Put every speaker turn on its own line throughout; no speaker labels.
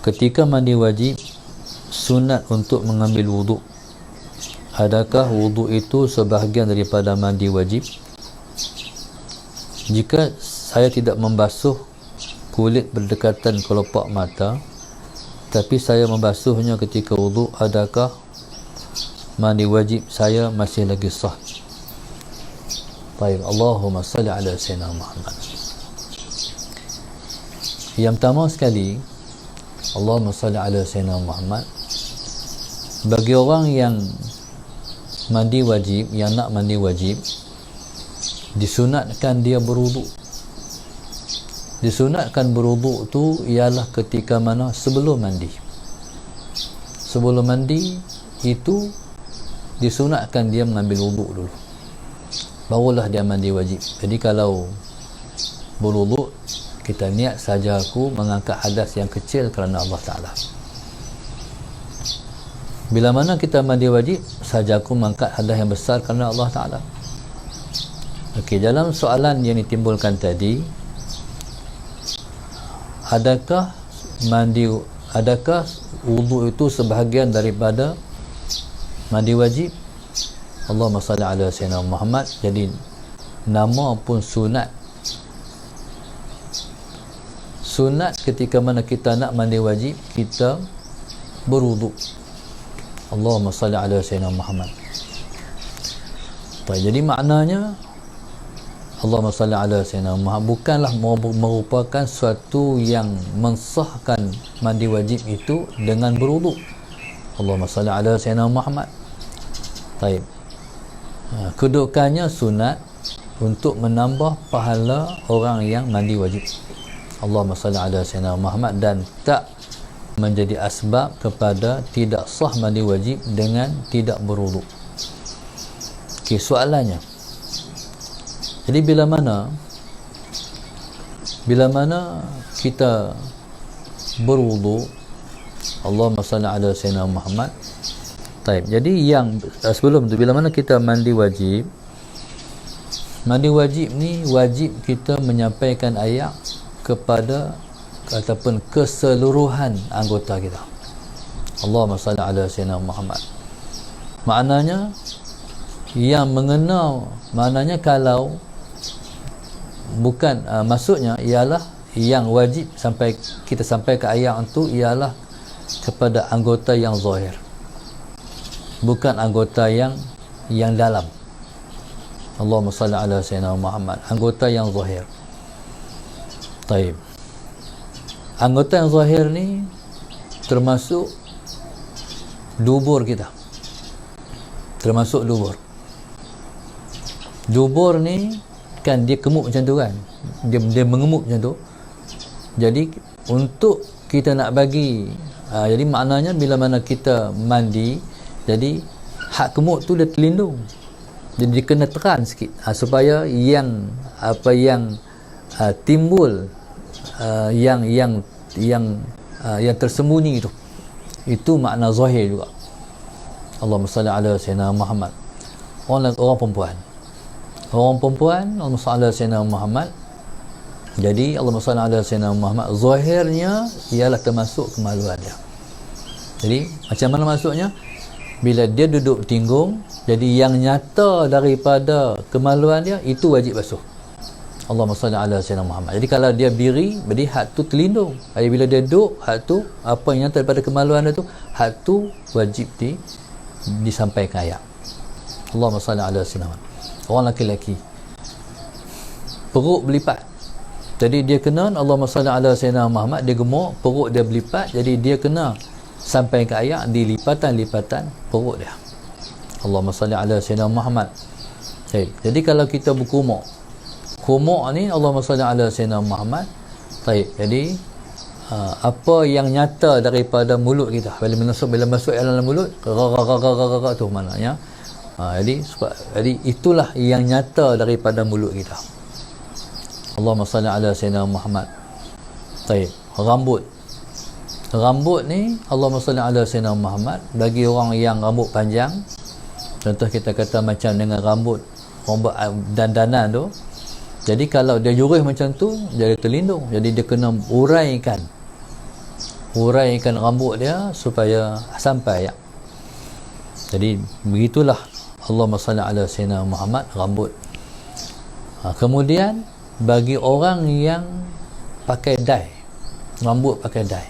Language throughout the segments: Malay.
ketika mandi wajib, sunat untuk mengambil wuduk. Adakah wuduk itu sebahagian daripada mandi wajib? Jika saya tidak membasuh kulit berdekatan kelopak mata, tapi saya membasuhnya ketika wuduk, adakah mandi wajib saya masih lagi sah? Baik, Allahumma salli ala sayyidina Muhammad. Yang pertama sekali, Allahumma salli ala sayyidina Muhammad, bagi orang yang mandi wajib, yang nak mandi wajib, disunatkan dia berwuduk. Disunatkan berwuduk tu ialah ketika mana? Sebelum mandi. Sebelum mandi itu disunatkan dia mengambil wuduk dulu, barulah dia mandi wajib. Jadi kalau berwuduk, kita niat saja aku mengangkat hadas yang kecil kerana Allah Ta'ala. Bila mana kita mandi wajib, saja aku mengangkat hadas yang besar kerana Allah Ta'ala. Okey, dalam soalan yang ditimbulkan tadi, adakah wuduk itu sebahagian daripada mandi wajib? Allahumma salli ala sayyidina Muhammad. Jadi nama pun sunat. Sunat ketika mana kita nak mandi wajib, kita berwuduk. Allahumma salli ala sayyidina Muhammad. Jadi maknanya Allahumma salli ala sayyidina Muhammad bukanlah merupakan suatu yang mensahkan mandi wajib itu dengan berwuduk. Allahumma salli ala sayyidina Muhammad. Baik. Kedudukannya sunat untuk menambah pahala orang yang mandi wajib. Allahumma salli ala sayyidina Muhammad, dan tak menjadi asbab kepada tidak sah mandi wajib dengan tidak berwuduk. Okey, soalannya, jadi bila mana kita berwuduk, Allahumma salli ala sayyidina Muhammad. Baik, jadi yang sebelum tu, bila mana kita mandi wajib ni wajib kita menyampaikan ayat kepada ataupun keseluruhan anggota kita. Allahumma salli ala sayyidina Muhammad. Maknanya yang mengenal, maknanya kalau bukan maksudnya ialah yang wajib kita sampai ke ayat itu ialah kepada anggota yang zahir, bukan anggota yang dalam. Allahumma salli ala sayyidina Muhammad, anggota yang zahir. Taib. Anggota yang zahir ni termasuk dubur kita. Termasuk dubur. Dubur ni kan dia kemuk macam tu kan. Dia mengemuk macam tu. Jadi untuk kita nak bagi jadi maknanya bila mana kita mandi, jadi hak kemuk tu dia terlindung. Jadi dia kena tekan sikit supaya yang timbul yang tersembunyi itu makna zahir juga. Allahumma salli ala sayyidina Muhammad. Orang perempuan, Allahumma salli ala sayyidina Muhammad. Jadi Allahumma salli ala sayyidina Muhammad, zahirnya ialah termasuk kemaluan dia. Jadi macam mana maksudnya? Bila dia duduk tinggung, jadi yang nyata daripada kemaluan dia itu wajib basuh. Allahumma salli ala sayyidina Muhammad. Jadi kalau dia biri, berarti hak tu terlindung. Jadi bila dia duduk, hak tu apa yang nyata daripada kemaluan dia tu, hak tu wajib disampaikan ayat. Allahumma salli ala sayyidina Muhammad. Orang lelaki perut berlipat, jadi dia kena Allahumma salli ala sayyidina Muhammad, dia gemuk, perut dia berlipat, jadi dia kena sampai ke ayat di lipatan-lipatan perut dia. Allahumma salli ala sayyidina Muhammad. Jadi kalau kita berkumuk ni Allahumma salli ala sayyidina Muhammad. Jadi apa yang nyata daripada mulut kita bila masuk dalam mulut tu maknanya. Jadi itulah yang nyata daripada mulut kita. Allahumma salli ala sayyidina Muhammad. Rambut ni Allahumma salli ala sayyidina Muhammad. Bagi orang yang rambut panjang, contoh kita kata macam dengan rambut dandanan tu, jadi kalau dia jurus macam tu, jadi terlindung. Jadi dia kena uraikan uraikan rambut dia supaya sampai ayak. Jadi begitulah Allahumma salli ala sayyidina Muhammad rambut. Kemudian bagi orang yang pakai dye, rambut pakai dye,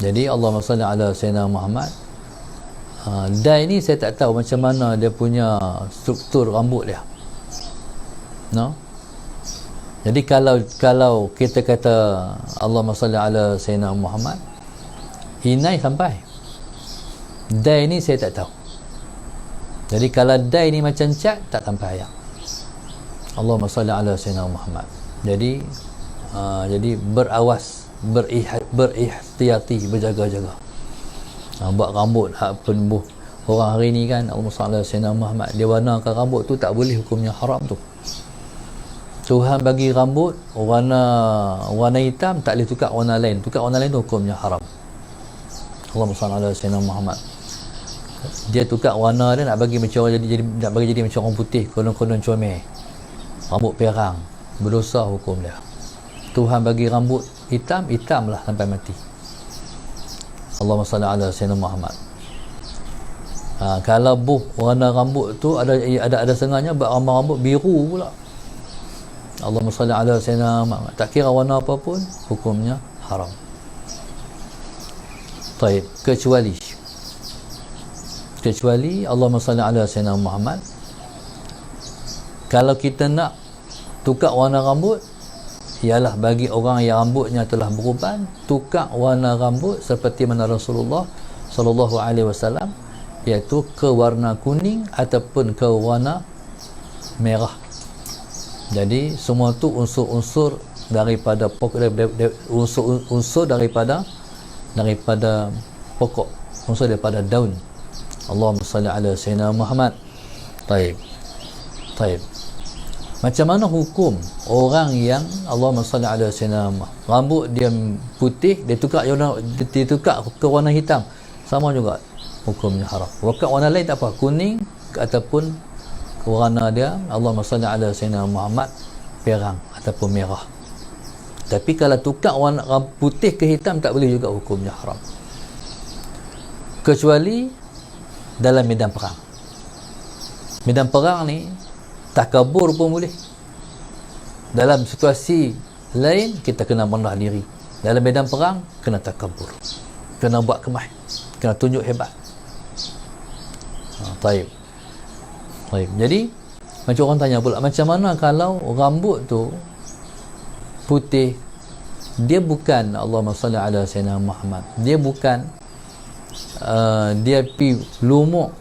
jadi Allahumma salli ala sayyidina Muhammad, dye ni saya tak tahu macam mana dia punya struktur rambut dia, no? Jadi kalau kita kata Allahumma salli ala sayyidina Muhammad, inai sampai dye ni saya tak tahu. Jadi kalau dye ni macam cat, tak sampai ayat Allahumma salli ala sayyidina Muhammad. Jadi berawas, berihtiyati, berjaga-jaga. Buat rambut hak penubuh orang hari ni kan, Allahumma salli ala sayyidina Muhammad, dia warnakan rambut tu tak boleh, hukumnya haram tu. Tuhan bagi rambut warna hitam, tak boleh tukar warna lain. Tukar warna lain tu hukumnya haram. Allahumma salli ala sayyidina Muhammad. Dia tukar warna dia, nak bagi macam orang nak bagi jadi macam orang putih, konon-konon comel, rambut perang, berdosa hukum dia. Tuhan bagi rambut hitam, hitamlah sampai mati. Allahumma salli ala sayyidina Muhammad. Kalau warna rambut tu ada sengaja buat rambut biru pula, Allahumma salli ala sayyidina Muhammad, tak kira warna apa pun, hukumnya haram. Baik, kecuali Allahumma salli ala sayyidina Muhammad, kalau kita nak tukar warna rambut, ialah bagi orang yang rambutnya telah beruban, tukar warna rambut seperti mana Rasulullah sallallahu alaihi wasallam, iaitu ke warna kuning ataupun ke warna merah. Jadi semua tu unsur-unsur daripada pokok, unsur daripada pokok, unsur daripada daun. Allahumma salli ala sayyidina Muhammad. Taib. Macam mana hukum orang yang Allahumma salli ala sayyidina Muhammad, rambut dia putih, dia tukar ke warna hitam, sama juga hukumnya haram. Waktu warna lain tak apa, kuning ataupun warna dia Allahumma salli ala sayyidina Muhammad perang ataupun merah. Tapi kalau tukar warna putih ke hitam, tak boleh juga, hukumnya haram. Kecuali dalam medan perang. Medan perang ni takabur pun boleh. Dalam situasi lain kita kena merendah diri. Dalam medan perang kena takabur, kena buat kemah, kena tunjuk hebat. Taib. Jadi macam orang tanya pula, macam mana kalau rambut tu putih, dia bukan Allahumma salli ala sayyidina Muhammad, dia bukan dia pi lumuk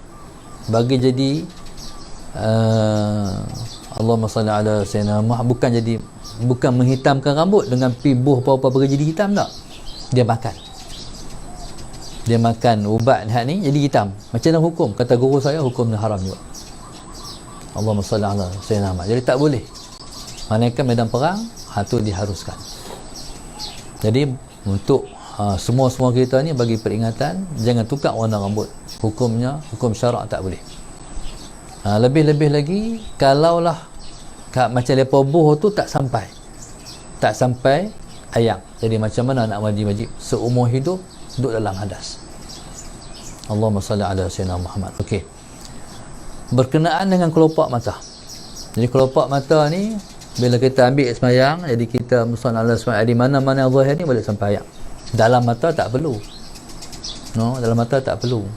bagi jadi Allahumma salli ala sayyidina Muhammad, bukan menghitamkan rambut dengan pi buh apa-apa bagi jadi hitam, tak. Dia makan ubat hak ni jadi hitam. Macam mana hukum? Kata guru saya, hukumnya haram juga. Allahumma salli ala sayyidina Muhammad. Jadi tak boleh. Manakah medan perang, tu diharuskan. Jadi untuk semua kita ni bagi peringatan, jangan tukar warna rambut. Hukumnya, hukum syarak tak boleh. Lebih-lebih lagi kalaulah macam lepa buh tu tak sampai ayak. Jadi macam mana nak wajib seumur hidup duduk dalam hadas. Allahumma salli ala sayyidina Muhammad. Okey. Berkenaan dengan kelopak mata. Jadi kelopak mata ni bila kita ambil semayang, jadi kita musalla ala semayang di mana-mana zahir ni boleh sampai ayak. Dalam mata tak perlu. Dalam mata tak perlu.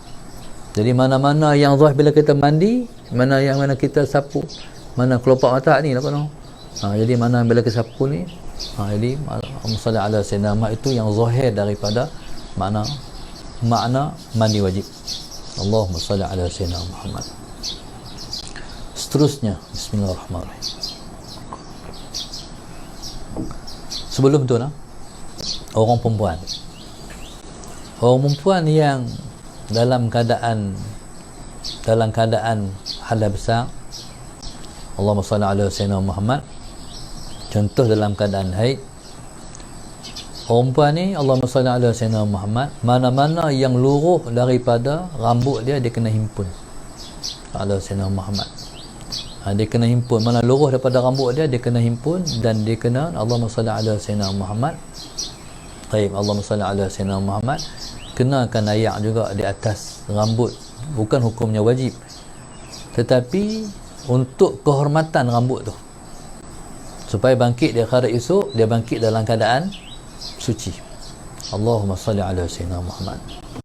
Jadi mana-mana yang zahir bila kita mandi, mana kita sapu, mana kelopak mata ni lah kono. Jadi mana bila kita sapu ni, jadi Allahumma salli ala sayyidina Muhammad itu yang zahir daripada makna mandi wajib. Allahumma salli ala sayyidina Muhammad. Seterusnya, bismillahirrahmanirrahim. Sebelum tu orang perempuan yang dalam keadaan hadas besar, Allahumma salli ala sayyidina Muhammad, contoh dalam keadaan haid, perempuan ni Allahumma salli ala sayyidina Muhammad, mana-mana yang luruh daripada rambut dia kena himpun ala sayyidina Muhammad. Dia kena himpun, mana luruh daripada rambut dia kena himpun, dan dia kena Allahumma salli ala sayyidina Muhammad Baik, Allahumma salli ala sayyidina Muhammad. Kenakan ayak juga di atas rambut, bukan hukumnya wajib, tetapi untuk kehormatan rambut tu, supaya bangkit di akhirat esok, dia bangkit dalam keadaan suci. Allahumma salli ala sayyidina Muhammad.